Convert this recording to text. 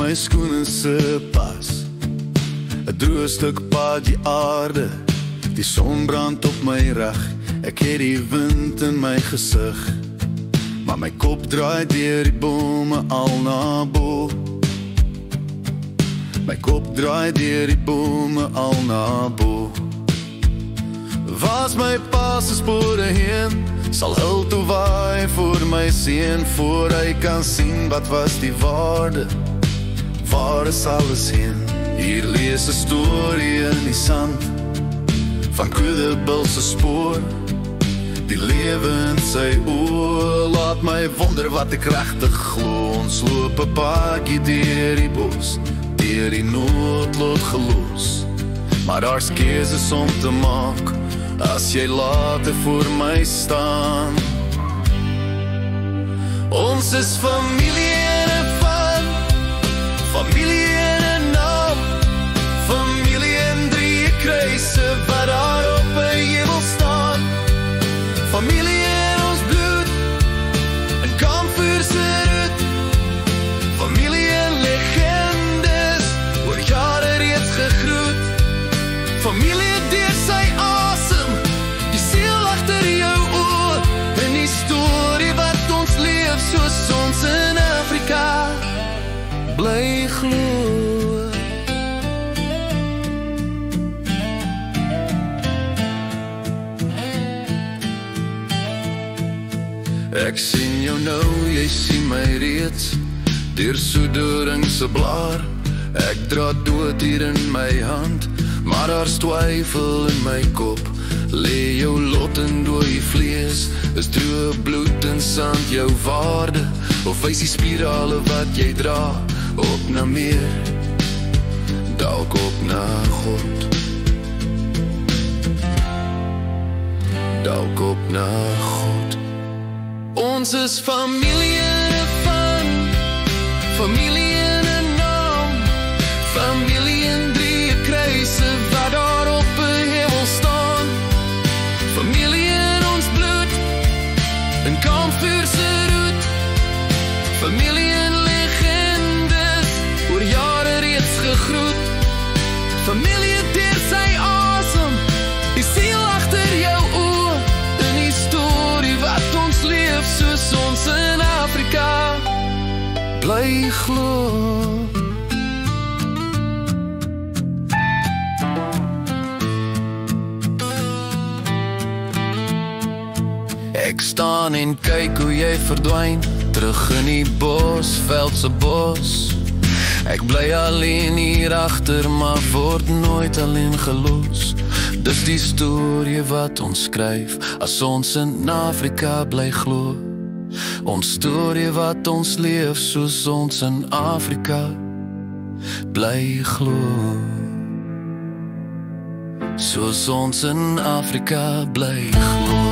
my skoene se pas. 'n droë stuk pad die aarde, die son brand op my rug. Ek het die wind in my gesig, maar my kop draai deur die bome al na bo. My kop draai deur die bome al na bo. Waar's my pa se spore heen, sal hul toe waai vir my seun, voor hy kan sien wat was die waarde. Waar is alles heen? Hier lees 'n storie in die sand van Kudebil se spoor. Die lewe in sy oë laat my wonder wat ek regtig glo. Ons loop 'n paadjie deur die bos, deur die noodlot gelos. Maar daar's keuses om te maak as jy later voor my staan. Ons is familie in 'n van, familie in 'n naam, familie in 3 kruise wat daar op 'n heuwel staan. Familie in ons bloed, en kampvuur se roet, familie in legendes, oor jare reeds gegroet. Familie deur sy asem, die siel agter jou oë, en die storie wat ons leef soos ons in Afrika bly glo. Ek sien jou nou, jy sien my reeds, deur soedoring se blaar. Ek dra dood hier in my hand, maar daar's twyfel in my kop. Lê jou lot in dooi vlees, is droë bloed en sand jou waarde, of wys die spirale wat jy dra, op na meer, dalk op na God. Dalk op na God. Ons is familie in 'n van, familie in 'n naam, familie in 3 kruise wat daar op 'n heuwel staan. Familie in ons bloed, en kampvuur se roet, familie in legendes, oor jare reeds gegroet. Familie deur sy asem, die siel agter jou oë, en die storie wat ons leef soos ons in Afrika bly glo. Ek staan en kyk hoe jy verdwyn, terug in die bos, veld se bos. Ek bly alleen hier agter, maar word nooit alleen gelos. Dis die storie wat ons skryf, as ons in Afrika bly glo. Ons storie wat ons leef, soos ons in Afrika bly glo. Soos ons in Afrika bly glo.